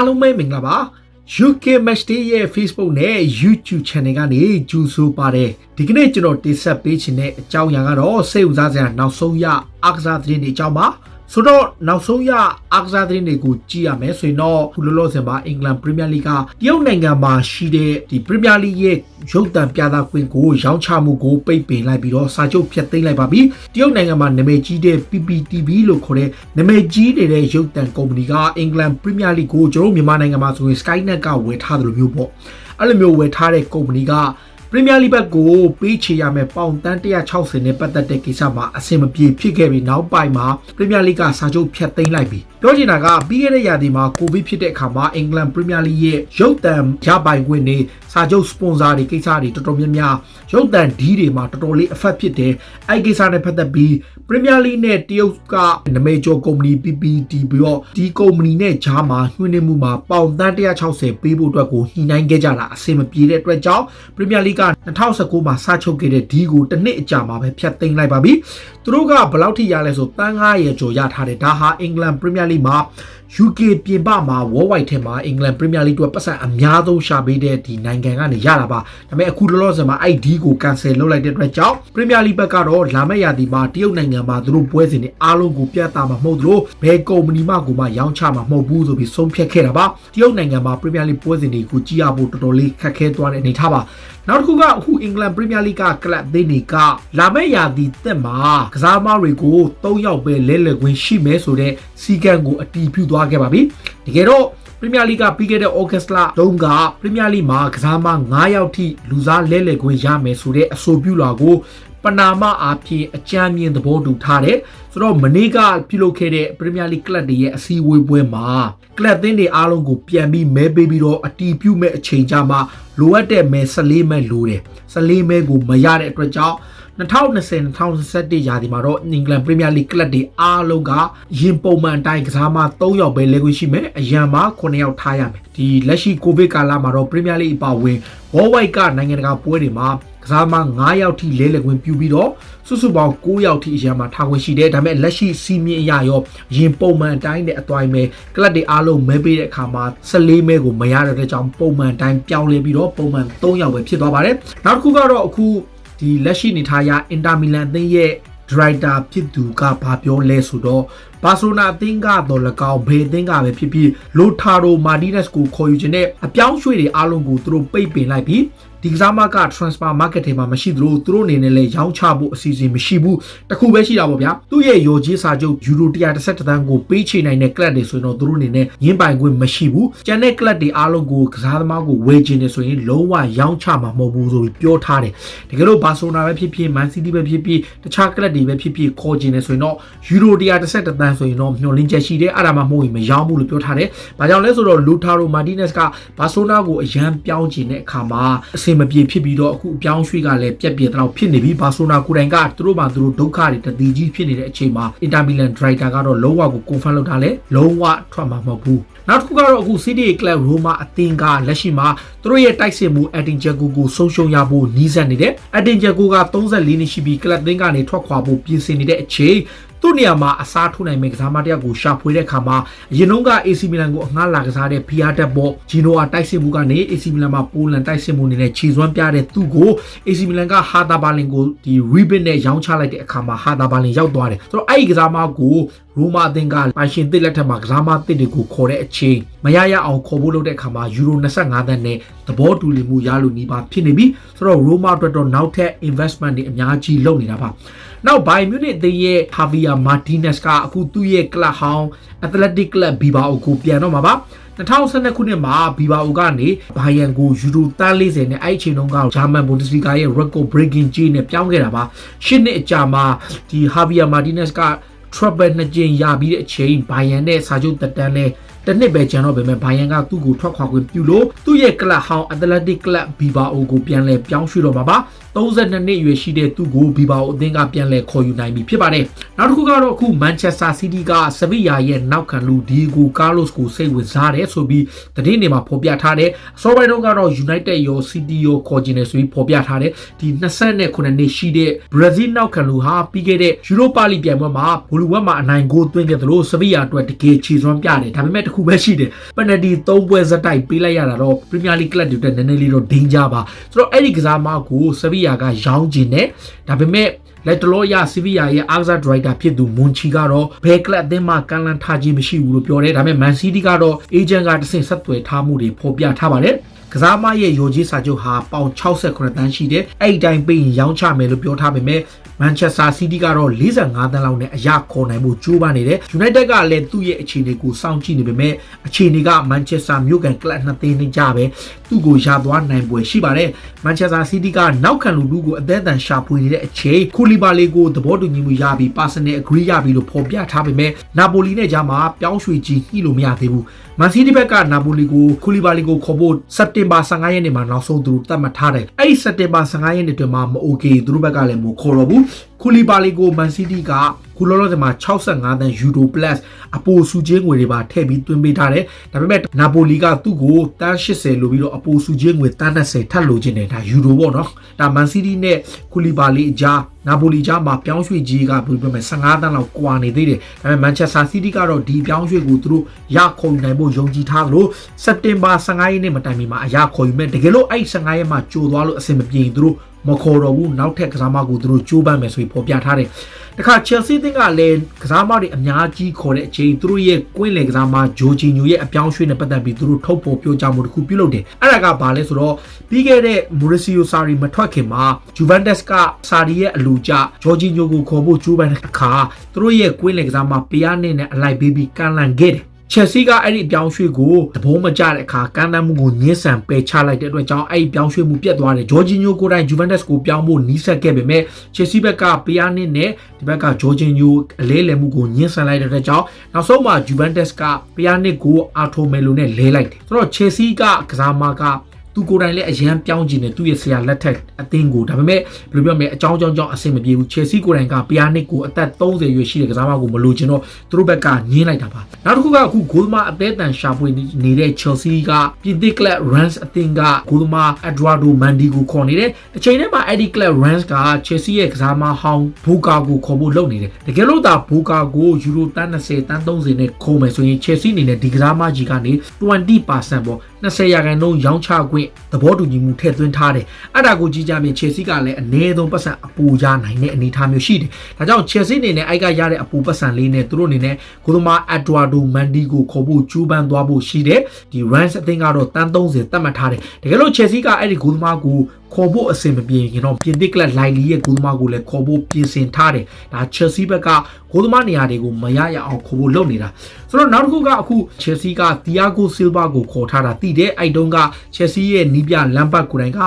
အားလုံးပဲမင်္ဂလာပါ UK Match Day ရဲ့ Facebook နဲ့ YouTube Channel ကနေကြိုဆိုပါတယ်ဒီကနေ့ကျွန်တော်တင်ဆက်ပေးချင်တဲ့အကြောင်းအရာကတော့စိတ်ဝင်စားစရာနောက်ဆုံးရအားကစားသတင်းတွေအကြောင်းပါဆိုတော့နောက်ဆုံးရအားကစားသတင်းတွေကိုကြည့်ရမယ်ဆိုရင်တော့ခုလောလောဆယ်မှာအင်္ဂလန်ပရီးမီယာလိကတရုတ်နိုင်ငံမှာရှိတဲ့ဒီပရီးမီယာလိရဲ့ရုပ်သံပြသခွင့်ကိုရောင်းချမှုကိုပိတ်ပင်လိုက်ပြီးတော့စာချုပ်ဖျက်သိမ်းလိုက်ပါပြီတရုတ်နိုင်ငံမှာနာမည်ကြီးတဲ့ PPTV လို့ခေါ်တဲ့နာမည်ကြီးနေတဲ့ရုပ်သံကုမ္ပဏီကအင်္ဂလန်ပရီးမီယာလိကိုကျွန်တော်မြန်မာနိုင်ငံမှာဆိုရင် Skynet ကဝယ်ထားတယ်လို့မျိုးပေါ့အဲ့လိုမျိုးဝယ်ထားတဲ့ကုမ္ပဏီကပရီးမီယာလိဘက်ကိုပေးချေရမယ်ပေါင်တန်း160နဲ့ပတ်သက်တဲ့ကိစ္စမှာအဆင်မပြေဖြစ်ခဲ့ပြီးနောက်ပိုင်းမှာပရီးမီယာလိကစာချုပ်ဖျက်သိမ်းလိုက်ပြီပြောချင်တာကပြီးခဲ့တဲ့ရာသီမှာကိုဗစ်ဖြစ်တဲ့အခါမှာအင်္ဂလန်ပရီးမီယာလိရဲ့ရုပ်သံရပိုင်ခွင့်နေစာချုပ်စပွန်ဆာတွေကိစ္စတွေတော်တော်များများရုပ်သံဒီတွေမှာတော်တော်လေးအဖက်ဖြစ်တယ်အဲ့ကိစ္စနဲ့ပတ်သက်ပြီးပရီးမီယာလိနဲ့တရုတ်ကနာမည်ကျော်ကုမ္ပဏီ PPT ပြီးတော့ဒီကုမ္ပဏီနဲ့ဂျားမှာညှိနှိုင်းမှုမှာပေါင်တန်း160ပေးဖို့အတွက်ကိုညှိနှိုင်းခဲ့ကြတာအဆင်မပြေတဲ့အတွက်ကြောင့်ပရီးမီယာလိက2019မှာစချုပ်ခဲ့တဲ့ဒီကိုတစ်နှစ်အကြာမှာပဲဖျက်သိမ်းလိုက်ပါပြီသူတို့ကဘယ်လောက်ထိရလဲဆိုတန်း900ကျော်ရထားတယ်ဒါဟာအင်္ဂလန်ပရီးမီယာလိမှာ UK ပြင်ပမှာ Worldwide ထဲမှာအင်္ဂလန်ပရီးမီယာလိအတွက်ပတ်စံအများဆုံးရှာပေးတဲ့ဒီနိုင်ငံကနေရတာပါဒါပေမဲ့အခုလောလောဆယ်မှာအဲ့ဒီကို cancel လုပ်လိုက်တဲ့အတွက်ကြောင့်ပရီးမီယာလိဘက်ကတော့လာမယ့်ရာသီမှာတရုတ်နိုင်ငံမှာသူတို့ပွဲစဉ်တွေအားလုံးကိုပြသမှာမဟုတ်သလိုဘယ်ကုမ္ပဏီမှကိုမှရောင်းချမှာမဟုတ်ဘူးဆိုပြီးဆုံးဖြတ်ခဲ့တာပါတရုတ်နိုင်ငံမှာပရီးမီယာလိပွဲစဉ်တွေကိုကြည့်ရဖို့တော်တော်လေးခက်ခဲသွားတဲ့အနေထားပါနောက်တစ်ခုကအခုအင်္ဂလန်ပရီးမီယာလိကကလပ်သင်းတွေကလာမယ့်ရာသီသက်မှာကစားသမားတွေကို3ယောက်ပဲလဲလှယ်ခွင့်ရှိမယ်ဆိုတဲ့စီကံကိုအတီးပြုသွားခဲ့ပါပြီတကယ်တော့ပရီးမီယာလိကပြီးခဲ့တဲ့ August လတုန်းကပရီးမီယာလိမှာကစားသမား9ယောက်ထိလူစားလဲလှယ်ခွင့်ရမယ်ဆိုတဲ့အဆိုပြုလာကိုပနာမအားဖြင့်အကြမ်းမြင်သဘောတူထားတယ်ဆိုတော့မနေ့ကပြုလုပ်ခဲ့တဲ့ပရီးမီယာလိကလပ်တွေရဲ့အစည်းအဝေးပွဲမှာကလပ်သင်းတွေအားလုံးကိုပြန်ပြီးမဲပေးပြီးတော့အတီးပြုမဲ့အချိန်ကြမှာလိုအပ်တဲ့မဲ14မဲလိုတယ်14မဲကိုမရတဲ့အတွက်ကြောင့်2020-2021ရာသီမှာတော့အင်္ဂလန်ပရီးမီယာလိကလပ်တွေအားလုံးကရင်ပုံမှန်တိုင်းကစားမ3ယောက်ပဲလဲခွင့်ရှိမယ်အရန်မှာ9ယောက်ထားရမယ်ဒီလက်ရှိကိုဗစ်ကာလမှာတော့ပရီးမီယာလိအပါအဝင် Worldwide ကနိုင်ငံတကာပွဲတွေမှာကစားမ9ယောက်ထိလဲလှယ်ခွင့်ပြုပြီးတော့စုစုပေါင်း9ယောက်ထိအရန်မှာထားခွင့်ရှိတယ်ဒါပေမဲ့လက်ရှိစီးမြင့်အရာရောရင်ပုံမှန်တိုင်းနဲ့အသွိုင်းမဲ့ကလပ်တွေအားလုံးမဲပေးတဲ့အခါမှာ14မဲကိုမရတဲ့အတွက်ကြောင့်ပုံမှန်တိုင်းပြောင်းလဲပြီးတော့ပုံမှန်3ယောက်ပဲဖြစ်သွားပါတယ်နောက်တစ်ခုကတော့အခုဒီလက်ရှိနေထားရအင်တာမီလန်အသင်းရဲ့ဒရိုက်တာဖြစ်သူကဘာပြောလဲဆိုတော့ဘာစီလိုနာအသင်းကတော့၎င်းဘေးအသင်းကပဲဖြစ်ဖြစ်လိုတာရိုမာတီနက်စ်ကိုခေါ်ယူခြင်းနဲ့အပြောင်းရွှေ့တွေအားလုံးကိုသူတို့ပိတ်ပင်လိုက်ပြီးဒီကစားမက transfer market ထဲမှာမရှိသလိုသူတို့အနေနဲ့လည်းရောင်းချဖို့အစီအစဉ်မရှိဘူးတခုပဲရှိတာပေါ့ဗျာသူ့ရဲ့ရော်ကြီးစာချုပ်ယူရို130တန်းကိုပေးချေနိုင်တဲ့ club တွေဆိုရင်တော့သူတို့အနေနဲ့ရင်းပိုင်ခွင့်မရှိဘူးကျန်တဲ့ club တွေအားလုံးကိုကစားသမားကိုဝယ်ချင်တယ်ဆိုရင်လုံးဝရောင်းချမှာမဟုတ်ဘူးဆိုပြီးပြောထားတယ်တကယ်လို့ဘာစီလိုနာပဲဖြစ်ဖြစ်မန်စီးတီးပဲဖြစ်ဖြစ်တခြား club တွေပဲဖြစ်ဖြစ်ခေါ်ချင်တယ်ဆိုရင်တော့ယူရို130တန်းဆိုရင်တော့မျှော်လင့်ချက်ရှိတယ်အဲ့ဒါမှမဟုတ်ရင်မရောင်းဘူးလို့ပြောထားတယ်ဘာကြောင့်လဲဆိုတော့လူတာရိုမာတီနက်စ်ကဘာစီလိုနာကိုအရန်ပြောင်းချင်တဲ့အခါမှာအဆင်မပြေဖြစ်ပြီးတော့အခုအပြောင်းရွှေ့ကလည်းပြက်ပြက်တော့ဖြစ်နေပြီဘာဆိုနာကိုတိုင်ကသူတို့မှသူတို့ဒုက္ခတွေတတိကြီးဖြစ်နေတဲ့အချိန်မှာအင်တာမီလန်ဒရိုက်တာကတော့လုံးဝကို confirm လုပ်ထားလဲလုံးဝထွက်မှာမဟုတ်ဘူးနောက်တစ်ခုကတော့အခု City Club Roma အသင်းကလက်ရှိမှာသူတို့ရဲ့တိုက်စစ်မှု Edin Dzeko ကိုဆုံးရှုံးရဖို့နီးစပ်နေတယ် Edin Dzeko က34နှစ်ရှိပြီးကလပ်သင်းကနေထွက်ခွာဖို့ပြင်ဆင်နေတဲ့အချိန်သူ့နေရာမှာအစားထိုးနိုင်မဲ့ကစားမတယောက်ကိုရှာဖွေတဲ့အခါမှာအရင်က AC Milan ကိုအငှားလာကစားတဲ့ PR တက်ပေါ့ဂျီနိုအာတိုက်စစ်မှုကနေ AC Milan မှာပိုလန်တိုက်စစ်မှုအနေနဲ့ခြေစွမ်းပြတဲ့သူ့ကို AC Milan ကဟာတာဘာလင်ကိုဒီ Ribbon နဲ့ရောင်းချလိုက်တဲ့အခါမှာဟာတာဘာလင်ရောက်သွားတယ်ဆိုတော့အဲ့ဒီကစားမကိုရိုမာအသင်းကပိုင်ရှင်တစ်လက်ထက်မှာကစားမတစ်တွေကိုခေါ်တဲ့အချိန်မရရအောင်ခေါ်ဖို့လုပ်တဲ့အခါမှာယူရို25သန်းနဲ့သဘောတူညီမှုရလို့နီးပါဖြစ်နေပြီဆိုတော့ရိုမာအတွက်တော့နောက်ထပ် investment တွေအများကြီးလုပ်နေတာပါနောက်ဘိုင်မြူနစ်အသင်းရဲ့ဟာဗီယာမာတီနက်စ်ကအခုသူ့ရဲ့ကလပ်ဟောင်းအက်သလက်တစ်ကလပ်ဘီဘာအိုကိုပြန်တော့မှာပါ2012ခုနှစ်မှာဘီဘာအိုကနေဘိုင်ယန်ကိုယူရို40နဲ့အဲ့အချိန်တုန်းကဂျာမန်ဘွန်ဒက်စလီဂါရဲ့ record breaking ကြီးနဲ့ပြောင်းခဲ့တာပါ8နှစ်အကြာမှာဒီဟာဗီယာမာတီနက်စ်က trouble နှစ်ကြိမ်ရပြီးတဲ့အချိန်ဘိုင်ယန်နဲ့စာချုပ်တက်တန်းလဲတနစ်ပဲကျန်တော့ပေမဲ့ဘိုင်ယန်ကသူ့ကိုထွက်ခွာခွင့်ပြုလို့သူ့ရဲ့ကလပ်ဟောင်းအက်သလက်တစ်ကလပ်ဘီဘာအိုကိုပြန်လဲပြောင်းရွှေ့တော့မှာပါ 32နှစ်အရွယ်ရှိတဲ့သူ့ကိုဘီဘာအသင်းကပြန်လည်ခေါ်ယူနိုင်ပြီဖြစ်ပါတယ်နောက်တစ်ခုကတော့အခု Manchester City က Sevilla ရဲ့နောက်ခံလူ Diego Carlos ကိုစိတ်ဝင်စားတယ်ဆိုပြီးသတင်းတွေမှာဖော်ပြထားတယ်အစောပိုင်းတုန်းကတော့ United ရော City ရောခေါ်ကျင်တယ်ဆိုပြီးဖော်ပြထားတယ်ဒီ29နှစ်ရှိတဲ့ Brazil နောက်ခံလူဟာပြီးခဲ့တဲ့ Europa League ပြိုင်ပွဲမှာဘူလူဝက်မှာအနိုင်ဂိုးသွင်းခဲ့သလို Sevilla အတွက်တကယ်ခြေစွမ်းပြတယ်ဒါပေမဲ့တစ်ခုပဲရှိတယ် penalty 3ပွဲစတိုက်ပေးလိုက်ရတာတော့ Premier League ကလပ်တွေတက်နည်းနည်းလေးတော့ danger ပါဆိုတော့အဲ့ဒီကစားမကို Sevilla ကရောင်းချင်တယ်ဒါပေမဲ့လက်တလောရ Sevilla ရဲ့အားကစား director ဖြစ်သူမွန်ချီကတော့ဘယ်ကလပ်အသင်းမှကန်လန်ထားခြင်းမရှိဘူးလို့ပြောတယ်ဒါပေမဲ့ Man City ကတော့ agent ကတစ်ဆင့်ဆက်သွယ်ထားမှုတွေဖော်ပြထားပါတယ်ကစားမရဲ့ရော်ကြီးစာချုပ်ဟာပေါင်68တန်းရှိတယ်အဲ့ဒီတိုင်းပေးရင်ရောင်းချမယ်လို့ပြောထားပေမဲ့ Manchester City ကတော့45တန်းလောက်နဲ့အရခေါ်နိုင်မှုကြိုးပမ်းနေတယ် United ကလည်းသူ့ရဲ့အခြေအနေကိုစောင့်ကြည့်နေပေမဲ့အခြေအနေက Manchester မြို့ကန်ကလပ်2သင်းနဲ့ကြပဲသူ့ကိုရသွားနိုင်ပွဲရှိပါတယ် Manchester City ကနောက်ခံလူလူကိုအသက်အံရှာဖွေနေတဲ့အချိန်ခူလီဘာလီကိုသဘောတူညီမှုရပြီး Personal agree ရပြီးလို့ဖော်ပြထားပေမဲ့ Napoli နဲ့ကြားမှာပြောင်းရွှေ့ကြီးညှိလို့မရသေးဘူး Man City ဘက်က Napoli ကိုခူလီဘာလီကိုခေါ်ဖို့စက်တင်ဘာ15ရက်နေ့မှာနောက်ဆုံးသူတို့သတ်မှတ်ထားတယ်အဲ့ဒီစက်တင်ဘာ15ရက်နေ့တွင်မှမအိုကေသူတို့ဘက်ကလည်းမခေါ်တော့ဘူးခူလီဘာလီကို Man City ကခုလောလောဆယ်မှာ65တန်း Euro Plus အပိုစုချင်းငွေတွေပါထည့်ပြီးသွင်းပေးထားတယ်ဒါပေမဲ့ Napoli ကသူ့ကိုတန်း80လိုပြီးတော့အပိုစုချင်းငွေတန်း30ထပ်လိုချင်တယ်ဒါ Euro ပေါ့နော်ဒါ Man City နဲ့ခူလီဘာလီအကြား Napoli ကြားမှာပြောင်းရွှေ့ကြီးကပြောမယ်15တန်းလောက်ကွာနေသေးတယ်ဒါပေမဲ့ Manchester City ကတော့ဒီပြောင်းရွှေ့ကိုသူတို့ရခေါ်ယူနိုင်ဖို့ယုံကြည်ထားလို့စက်တင်ဘာ15ရက်နေ့မတိုင်မီမှာအရခေါ်ယူမယ်တကယ်လို့အဲ့15ရက်မှာကြိုသွားလို့အဆင်မပြေရင်သူတို့မခေါ်တော့ဘူးနောက်ထပ်ကစားမကိုသူတို့ကြိုးပမ်းမယ်ဆိုပြီးဖော်ပြထားတယ်တခါ Chelsea သင်းကလည်းကစားမတွေအများကြီးခေါ်တဲ့အချိန်သူတို့ရဲ့ကွင်းလယ်ကစားမဂျိုဂျီညိုရဲ့အပြောင်းရွှေ့နဲ့ပတ်သက်ပြီးသူတို့ထုတ်ဖော်ပြောကြားမှုတစ်ခုပြုလုပ်တယ်အဲ့ဒါကဘာလဲဆိုတော့ပြီးခဲ့တဲ့ Mauricio Sarri မထွက်ခင်မှာ Juventus က Sarri ရဲ့အလူကျဂျိုဂျီညိုကိုခေါ်ဖို့ကြိုးပမ်းတဲ့အခါသူတို့ရဲ့ကွင်းလယ်ကစားမပီယာနစ်နဲ့အလိုက်ဘေးပြီးကန်လန်ခဲ့တယ်Chelsea ကအဲ့ဒီပြောင်းရွှေ့ကိုသဘောမကျတဲ့အခါကမ်းတမ်းမှုကိုညှင်းဆန်ပယ်ချလိုက်တဲ့အတွက်ကြောင့်အဲ့ဒီပြောင်းရွှေ့မှုပြတ်သွားတယ်ဂျော်ဂျီညိုကိုတိုင် Juventus ကိုပြောင်းဖို့နီးစပ်ခဲ့ပေမဲ့ Chelsea ဘက်ကပီယာနစ်နဲ့ဒီဘက်ကဂျော်ဂျီညိုအလဲလဲမှုကိုညှင်းဆန်လိုက်တဲ့အတွက်ကြောင့်နောက်ဆုံးမှာ Juventus ကပီယာနစ်ကိုအာထိုမဲလိုနဲ့လဲလိုက်တယ်ဆိုတော့ Chelsea ကကစားမကသူကိုယ်တိုင်လည်းအရန်ပြောင်းကျင်တယ်သူ့ရဲ့ဆရာလက်ထက်အသင်းကိုဒါပေမဲ့ဘယ်လိုပြောမလဲအကြောင်းကြောင့်အဆင်မပြေဘူး Chelsea ကိုယ်တိုင်ကပီယာနစ်ကိုအသက်30ရွယ်ရှိတဲ့ကစားမကိုမလိုချင်တော့သူတို့ဘက်ကညှင်းလိုက်တာပါနောက်တစ်ခုကအခုဂိုးသမားအသေးအတန်ရှာဖွေနေတဲ့ Chelsea ကပြင်သစ်ကလပ် Rennes အသင်းကဂိုးသမား Eduardo Mendy ကိုခေါ်နေတယ်အချိန်ထဲမှာအဲ့ဒီ Club Rennes က Chelsea ရဲ့ကစားမဟောင်း Boga ကိုခေါ်ဖို့လုပ်နေတယ်တကယ်လို့ဒါ Boga ကို Euro 30 30နဲ့ခေါ်မယ်ဆိုရင် Chelsea အနေနဲ့ဒီကစားမကြီးကနေ 20% ပေါ့20%ရောင်းချခွင့်သဘောတူညီမှုထည့်သွင်းထားတယ်အဲ့ဒါကိုကြည့်ကြမြင် Chelsea ကလည်းအနည်းဆုံးပတ်စံအပူရနိုင်တဲ့အနေအထားမျိုးရှိတယ်ဒါကြောင့် Chelsea အနေနဲ့အဲ့ကရတဲ့အပူပတ်စံလေးနဲ့သူတို့အနေနဲ့ဂိုးသမား Eduardo Mendy ကိုခေါ်ဖို့ကြိုးပမ်းသွားဖို့ရှိတယ်ဒီ Rennes အသင်းကတော့တန်း30သတ်မှတ်ထားတယ်တကယ်လို့ Chelsea ကအဲ့ဒီဂိုးသမားကိုခေါ်ဖို့အဆင်မပြေရင်တော့ပြင်သစ်ကလပ်လိုင်လီရဲ့ဂိုးသမားကိုလည်းခေါ်ဖို့ပြင်ဆင်ထားတယ်ဒါ Chelsea ဘက်ကဂိုးသမားနေရာတွေကိုမရရအောင်ခေါ်ဖို့လုပ်နေတာဆိုတော့နောက်တစ်ခုကအခု Chelsea က Thiago Silva ကိုခေါ်ထားတာတည်တယ်အဲ့တုန်းက Chelsea ရဲ့နီးပြလမ်ဘတ်ကိုယ်တိုင်ကအ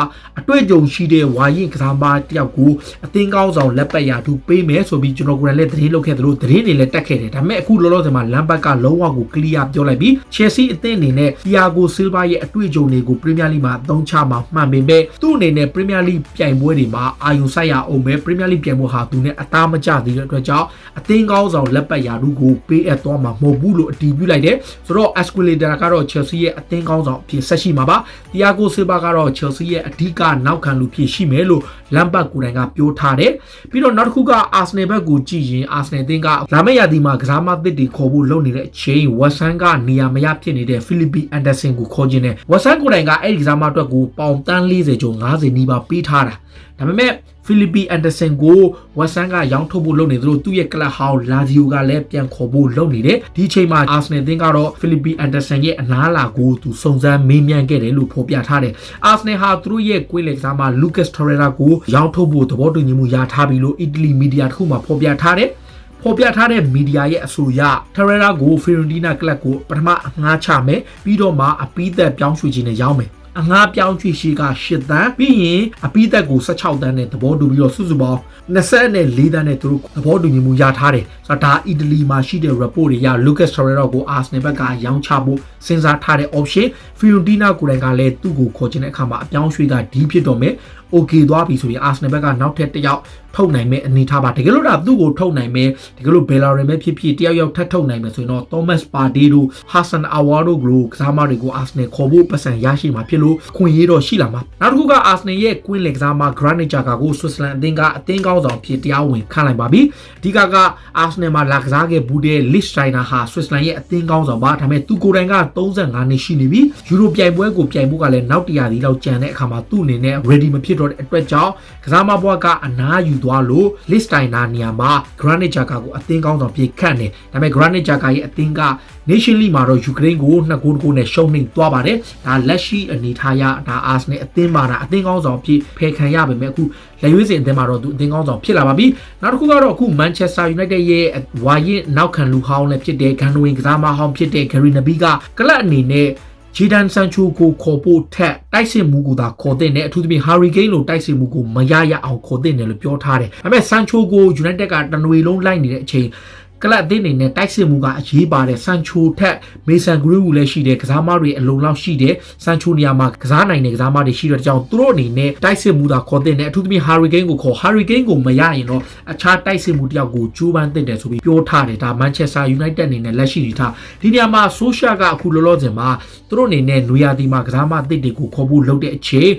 တွေ့အကြုံရှိတဲ့ဝါရင်ကစားမတယောက်ကိုအသင်းကောင်းဆောင်လက်ပတ်ရာထူးပေးမယ်ဆိုပြီးကျွန်တော်ကိုယ်တိုင်လည်းသတင်းလုပ်ခဲ့သလိုသတင်းတွေလည်းတက်ခဲ့တယ်ဒါပေမဲ့အခုလောလောဆယ်မှာလမ်ဘတ်ကလုံးဝကို clear ပြောလိုက်ပြီး Chelsea အသင်းအနေနဲ့ Thiago Silva ရဲ့အတွေ့အကြုံတွေကို Premier League မှာအသုံးချမှာမှန်ပေမဲ့သူ့အနေနဲ့ Premier League ပြိုင်ပွဲတွေမှာအာရုံစိုက်ရအောင်ပဲ Premier League ပြိုင်ပွဲဟာသူနဲ့အသားမကျသေးတဲ့အတွက်ကြောင့်အသင်းကောင်းဆောင်လက်ပတ်ရာထူးကိုပေးအပ်သွားမှာမဟုတ်ဘူးလို့အတည်ပြုလိုက်တယ်ဆိုတော့ Esquileta ကတော့ Chelsea ရဲ့အသင်းကောင်းဆောင်အဖြစ်ဆက်ရှိမှာပါ Thiago Silva ကတော့ Chelsea ရဲ့အဓိကနောက်ခံလူဖြစ်ရှိမယ်လို့လမ်ဘတ်ကိုယ်တိုင်ကပြောထားတယ်ပြီးတော့နောက်တစ်ခုက Arsenal ဘက်ကိုကြည့်ရင် Arsenal အသင်းကလာမယ့်ရာသီမှာကစားမသစ်တွေခေါ်ဖို့လုပ်နေတဲ့အချိန် West Ham ကနေရာမရဖြစ်နေတဲ့ Philippe Anderson ကိုခေါ်ခြင်းနဲ့ West Ham ကိုယ်တိုင်ကအဲ့ဒီကစားမအတွက်ကိုပေါင်တန်း40ကျော်50နီးပါးပေးထားတာဒါပေမဲ့ Philippe Anderson ကို West Ham ကရောင်းထုတ်ဖို့လုပ်နေသလိုသူ့ရဲ့ကလပ်ဟောင်း Lazio ကလည်းပြန်ခေါ်ဖို့လုပ်နေတယ်ဒီအချိန်မှာ Arsenal အသင်းကတော့ Philippe Anderson ရဲ့အလားအလာကိုသူစုံစမ်းမေးမြန်းခဲ့တယ်လို့ဖော်ပြထားတယ် Arsenal ဟာသူတို့ရဲ့ကွင်းလယ်ကစားမ Lucas Torreira ကိုရောင်းထုတ်ဖို့သဘောတူညီမှုရထားပြီလို့ Italy media တစ်ခုမှဖော်ပြထားတယ်ဖော်ပြထားတဲ့မီဒီယာရဲ့အဆိုအရ Torreira ကို Fiorentina ကလပ်ကိုပထမအငှားချမယ်ပြီးတော့မှအပီးသက်ပြောင်းရွှေ့ခြင်းနဲ့ရောင်းမယ်အငှားပြောင်းရွှေ့ရှိက8တန်းပြီးရင်အပီးသက်ကို16တန်းနဲ့သဘောတူပြီးတော့စုစုပေါင်း24တန်းနဲ့သူတို့သဘောတူညီမှုရထားတယ်ဆိုတော့ဒါအီတလီမှာရှိတဲ့ report တွေရ Lucas Torreira ကို Arsenal ဘက်ကရောင်းချဖို့စဉ်းစားထားတဲ့ option Fiorentina ကိုယ်တိုင်ကလည်းသူ့ကိုခေါ်ချင်တဲ့အခါမှာအပြောင်းရွှေ့ကဒီဖြစ်တော့မယ် โอเคသွားပြီဆိုရင်အာဆနယ်ဘက်ကနောက်ထပ်တစ်ယောက်ထုတ်နိုင်မဲ့အနေထားပါတကယ်လို့ဒါသူ့ကိုထုတ်နိုင်မဲ့တကယ်လို့ဘယ်လာရင်ပဲဖြစ်ဖြစ်တယောက်ယောက်ထပ်ထုတ်နိုင်မယ်ဆိုရင်တော့ Thomas Partey တို့ Hassan Aouar တို့ကစားမတွေကိုအာဆနယ်ခေါ်ဖို့ပတ်စံရရှိမှာဖြစ်လို့ခွင့်ရတော့ရှိလာမှာနောက်တစ်ခုကအာဆနယ်ရဲ့ Queen လက်ကစားမ Granit Xhaka ကို Switzerland အသင်းကအသင်းကောင်းဆောင်ဖြစ်တရားဝင်ခန့်လိုက်ပါပြီအဓိကအာဆနယ်မှာလာကစားခဲ့ဘူးတဲ့ Lichtsteiner ဟာ Switzerland ရဲ့အသင်းကောင်းဆောင်ပါဒါပေမဲ့သူကိုယ်တိုင်က35နှစ်ရှိနေပြီယူရိုပြိုင်ပွဲကိုပြိုင်ဖို့ကလည်းနောက်100ဒီလောက်ကျန်တဲ့အခါမှာသူ့အနေနဲ့ ready မဖြစ်တော့တဲ့အတွက်ကြောင့်ကစားမဘွားကအနားယူသွားလို့ Lichtsteiner နေရာမှာ Granit Xhaka ကိုအသင်းကောင်းဆောင်ဖြစ်ခန့်တယ်ဒါပေမဲ့ Granit Xhaka ရဲ့အသင်းက Nation League မှာတော့ယူကရိန်းကို2ဂိုးနဲ့ရှုံးနိမ့်သွားပါတယ်ဒါလက်ရှိအနေထားရဒါအာဆနယ်အသင်းမှာဒါအသင်းကောင်းဆောင်ဖြစ်ဖယ်ခံရပေမဲ့အခုလက်ရွေးစင်အသင်းမှာတော့သူအသင်းကောင်းဆောင်ဖြစ်လာပါပြီနောက်တစ်ခုကတော့အခု Manchester United ရဲ့ဝါရင်နောက်ခံလူဟောင်းလည်းဖြစ်တဲ့ဂန်နဝင်ကစားမဟောင်းဖြစ်တဲ့ Gary Neville ကကလပ်အနေနဲ့ဂျီဒန်ဆန်ချိုကိုခေါ်ဖို့ထက်တိုက်စစ်မှုကိုသာခေါ်တဲ့နဲ့အထူးသဖြင့် Harry Kane လိုတိုက်စစ်မှုကိုမရအောင်ခေါ်တဲ့နဲ့လို့ပြောထားတယ်။ဒါပေမဲ့ဆန်ချိုကို United ကတနွေလုံးလိုက်နေတဲ့အချိန်ကလပ်အသင်းအနေနဲ့တိုက်စစ်မှုကအရေးပါတယ်ဆန်ချိုထက်မေဆန်ဂရီဝူလည်းရှိတယ်ကစားမတွေအလုံးလောက်ရှိတယ်ဆန်ချိုနေရာမှာကစားနိုင်တဲ့ကစားမတွေရှိတဲ့အကြောင်းသူတို့အနေနဲ့တိုက်စစ်မှုသာခေါ်တဲ့နဲ့အထူးသဖြင့် Harry Kane ကိုခေါ် Harry Kane ကိုမရရင်တော့အခြားတိုက်စစ်မှုတယောက်ကိုကြိုးပမ်းသင့်တယ်ဆိုပြီးပြောထားတယ်ဒါ Manchester United အနေနဲ့လက်ရှိနေထားဒီနေရာမှာ Solskjaer ကအခုလောလောဆယ်မှာသူတို့အနေနဲ့နွေရာသီမှာကစားမအသစ်တွေကိုခေါ်ဖို့လုပ်တဲ့အချိန်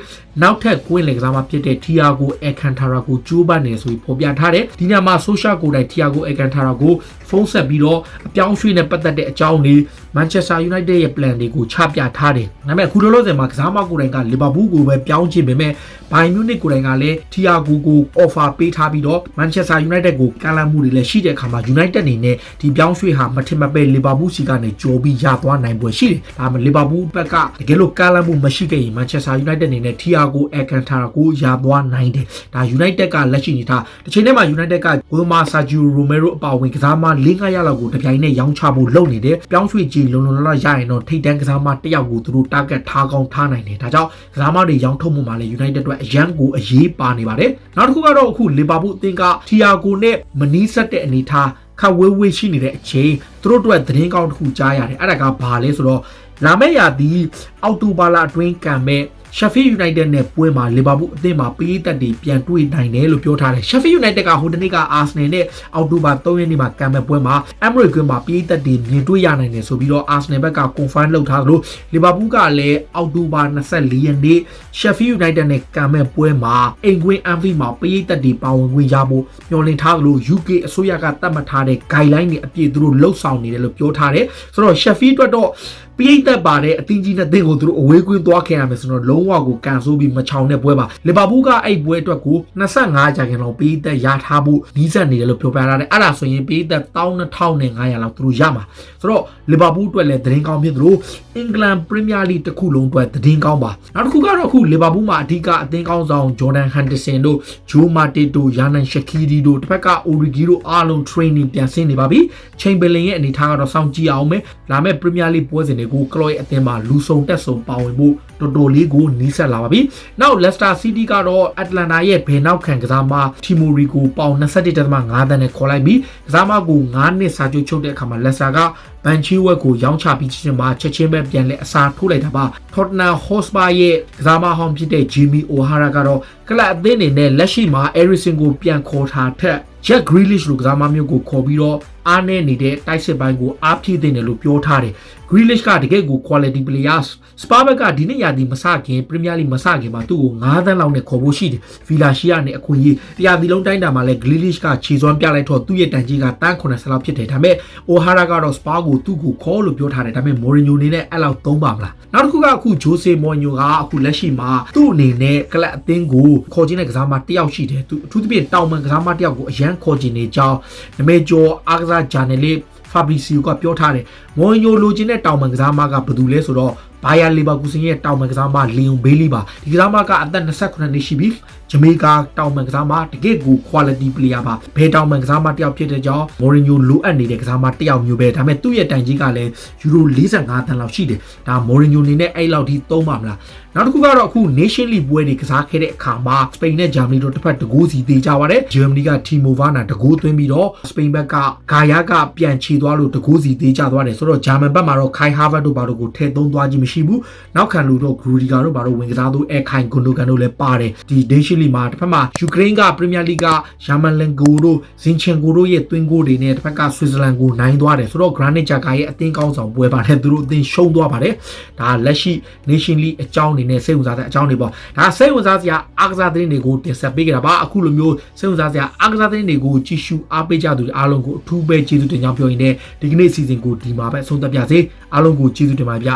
နောက်ထပ်ကွင်းလေကစားမဖြစ်တဲ့ Thiago Alcantara ကိုကြိုးပမ်းနေဆိုပြီးဖော်ပြထားတယ်ဒီနေရာမှာ Solskjaer ကိုယ်တိုင် Thiago Alcantara ကိုဖုန်းဆက်ပြီးတော့အပြောင်းရွှေ့နဲ့ပတ်သက်တဲ့အကြောင်းတွေ Manchester United ရဲ့ plan တွေကိုချပြထားတယ်။ဒါပေမဲ့အခုလောလောဆယ်မှာကစားမကိုယ်တိုင်က Liverpool ကိုပဲပြောင်းချင်ပေမဲ့ Bayern Munich ကိုယ်တိုင်ကလည်း Thiago ကို offer ပေးထားပြီးတော့ Manchester United ကိုကမ်းလှမ်းမှုတွေလည်းရှိတဲ့အခါမှာ United အနေနဲ့ဒီပြောင်းရွှေ့ဟာမထင်မပဲ Liverpool စီကနေကြော်ပြီးရသွားနိုင်ပွဲရှိတယ်။ဒါပေမဲ့ Liverpool ဘက်ကတကယ်လို့ကမ်းလှမ်းမှုမရှိခဲ့ရင် Manchester United အနေနဲ့ Thiago Alcantara ကိုရသွားနိုင်တယ်။ဒါ United ကလက်ရှိနေတာတစ်ချိန်တည်းမှာ United က Goma Sergio Romero အပါအဝင်ကစားမ4-5ရက်လောက်ကိုတပြိုင်နက်ရောင်းချဖို့လုပ်နေတယ်။ပြောင်းရွှေ့ကြီးလုံလောက်ရရင်တော့ထိပ်တန်းကစားမတစ်ယောက်ကိုသူတို့ target ထားကောင်းထားနိုင်တယ်။ဒါကြောင့်ကစားမတွေရောင်းထုတ်မှုမှာလည်း United အတွက်အရန်ကိုအရေးပါနေပါတယ်။နောက်တစ်ခုကတော့အခု Liverpool အသင်းက Thiago နဲ့မနီးစပ်တဲ့အနေထားခက်ဝေးရှိနေတဲ့အချိန်သူတို့အတွက်သတင်းကောင်းတစ်ခုကြားရတယ်။အဲ့ဒါကဘာလဲဆိုတော့လာမယ့်ရာသီအောက်တိုဘာလအတွင်းကံမဲ့Sheffield United နဲ့ပွဲမှာ Liverpool အသင်းမှာပေးသက်တွေပြန်တွေ့နိုင်တယ်လို့ပြောထားတယ်။ Sheffield United ကဟိုတနေ့က Arsenal နဲ့အောက်တိုဘာ3ရက်နေ့မှာကံမဲ့ပွဲမှာ Emirates ကွင်းမှာပေးသက်တွေမြင်တွေ့ရနိုင်တယ်ဆိုပြီးတော့ Arsenal ဘက်က confirm လုပ်ထားသလို Liverpool ကလည်းအောက်တိုဘာ24ရက်နေ့ Sheffield United နဲ့ကံမဲ့ပွဲမှာအိမ်ကွင်း Anfield မှာပေးသက်တွေပါဝင်ခွင့်ရဖို့မျှော်လင့်ထားသလို UK အစိုးရကသတ်မှတ်ထားတဲ့ guideline တွေအပြည့်သူတို့လှုပ်ဆောင်နေတယ်လို့ပြောထားတယ်။ဆိုတော့ Sheffield အတွက်တော့ပိတ်သက်ပါတဲ့အသင်းကြီးနဲ့အသင်းကိုသူတို့အဝေးကွင်းသွားခဲ့ရမယ်ဆိုတော့လုံးဝကိုကန်ဆိုးပြီးမချောင်တဲ့ပွဲပါလီဗာပူးကအဲ့ပွဲအတွက်ကို25ရာခိုင်နှုန်းပိတ်သက်ရထားဖို့နီးစပ်နေတယ်လို့ပြောပြထားတယ်အဲ့ဒါဆိုရင်ပိတ်သက်12500လောက်သူတို့ရမှာဆိုတော့လီဗာပူးအတွက်လည်းသတင်းကောင်းဖြစ်သလိုအင်္ဂလန်ပရီးမီးယားလိတစ်ခုလုံးအတွက်သတင်းကောင်းပါနောက်တစ်ခုကတော့အခုလီဗာပူးမှာအဓိကအသင်းကောင်းဆောင်ဂျော်ဒန်ဟန်ဒါဆင်တို့ဂျိုမာတီတိုယာနန်ရှကီဒီတို့တစ်ဖက်ကအိုရီဂီတို့အားလုံး training ပြန်ဆင်းနေပါပြီချိန်ဘယ်လင်ရဲ့အနေထားကတော့စောင့်ကြည့်အောင်မယ်လာမယ့်ပရီးမီးယားလိပွဲစဉ်တွေကိုကလော့ရဲ့အသင်းမှာလူဆုံတက်ဆုံပါဝင်ဖို့တော်တော်လေးကိုနီးစပ်လာပါပြီ။နောက် Leicester City ကတော့ Atlanta ရဲ့ဘယ်နောက်ခံကစားမ Timori ကိုပေါင်21.5 သန်းနဲ့ခေါ်လိုက်ပြီးကစားမကို9နှစ်စာချုပ်ချုပ်တဲ့အခါမှာ Leicester ကဘန်ချီဝက်ကိုရောင်းချပြီးချင်းမှာချက်ချင်းပဲပြန်လဲအစားထိုးလိုက်တာပါ။ Tottenham Hotspur ရဲ့ကစားမဟောင်းဖြစ်တဲ့ Jamie O'Hara ကတော့ကလပ်အသင်းအနေနဲ့လက်ရှိမှာ Eriksen ကိုပြန်ခေါ်ထားထက် Jack Grealish လိုကစားမမျိုးကိုခေါ်ပြီးတော့အားနည်းနေတဲ့တိုက်စစ်ပိုင်းကိုအားဖြည့်တင်တယ်လို့ပြောထားတယ်။ Grealish ကတကယ်ကို quality players Spurs ဘက်ကဒီနေ့ရာသီမစခင် Premier League မစခင်မှာသူ့ကို9သန်းလောက်နဲ့ခေါ်ဖို့ရှိတယ်။ Villa ရှိရနဲ့အခွင့်အရေးတရားဒီလုံးတိုင်းတာမှာလဲ Grealish ကခြေစွမ်းပြလိုက်တော့သူ့ရဲ့တန်ကြီးကတန်း90လောက်ဖြစ်တယ်။ဒါပေမဲ့ O'Hara ကတော့ Spurs ကိုသူ့ကိုခေါ်လို့ပြောထားတယ်။ဒါပေမဲ့ Mourinho အနေနဲ့အဲ့လောက်သုံးပါမလား။နောက်တစ်ခုကအခု Jose Mourinho ကအခုလက်ရှိမှာသူ့အနေနဲ့ကလပ်အသင်းကိုခေါ်ခြင်းတဲ့ကစားမတစ်ယောက်ရှိတယ်။သူအထူးသဖြင့်တောင်ပန်ကစားမတစ်ယောက်ကိုအရန်ခေါ်ခြင်းနေကြောင်းနမေကျော်အားကစားဂျာနယ်လစ်Fabrizio ကပြောထားတယ်။မော်ညိုလိုချင်တဲ့တောင်ပန်ကစားမကဘယ်သူလဲဆိုတော့ဘာယာလီဗာကူဆင်ရဲ့တောင်ပန်ကစားမလီယွန်ဘေးလီပါဒီကစားမကအသက်28နှစ်ရှိပြီ ဂျမေကာတောင်ပန်ကစားမတကယ့်ကို quality player ပါဘယ်တောင်ပန်ကစားမတယောက်ဖြစ်တဲ့ကြောင့်မော်ရင်ညိုလိုအပ်နေတဲ့ကစားမတယောက်မျိုးပဲဒါပေမဲ့သူ့ရဲ့တိုင်ကြီးကလည်းယူရို45တန်းလောက်ရှိတယ်ဒါမော်ရင်ညိုနေနဲ့အဲ့လောက်ထိသုံးပါမလားနောက်တစ်ခုကတော့အခု Nation League ပွဲတွေကစားခဲ့တဲ့အခါမှာစပိန်နဲ့ဂျာမနီတို့တစ်ဖက်တကူစီသေးကြပါတယ်ဂျာမနီကတီမိုဗာနာတကူသွင်းပြီးတော့စပိန်ဘက်ကဂါယာကပြန်ချေသွားလို့တကူစီသေးကြသွားတယ်ဆိုတော့ဂျာမန်ဘက်မှာတော့ခိုင်ဟာဗတ်တို့ဘာတို့ကိုထည့်သုံးသွားခြင်းမရှိဘူးနောက်ခံလူတို့ဂရူဒီကာတို့ဘာတို့ဝင်ကစားသူအဲခိုင်ဂွန်ဒိုကန်တို့လည်းပါတယ်ဒီ Nation League မှာတစ်ဖက်မှာယူကရိန်းကပရီးမီယာလိကယာမန်လန်ဂိုတို့ဇင်ချန်ကိုတို့ရဲ့သွင်းဂိုးတွေနဲ့တစ်ဖက်ကဆွစ်ဇာလန်ကိုနိုင်သွားတယ်ဆိုတော့ Granit Xhaka ရဲ့အသင်းကောင်းဆောင်ပွဲပါတယ်သူတို့အသင်းရှုံးသွားပါတယ်ဒါလက်ရှိ Nation League အကြောင်းအနေနဲ့စိတ်ဝင်စားတဲ့အကြောင်းတွေပေါ့ဒါစိတ်ဝင်စားစရာအားကစားသတင်းတွေကိုတင်ဆက်ပေးကြတာပါအခုလိုမျိုးစိတ်ဝင်စားစရာအားကစားသတင်းတွေကိုကြည့်ရှုအားပေးကြသူတွေအားလုံးကိုအထူးပဲကျေးဇူးတင်ကြောင်းပြောရင်းနဲ့ဒီကနေ့စီစဉ်ကိုဒီမှာပဲဆုံးသက်ပြစေအားလုံးကိုကျေးဇူးတင်ပါဗျ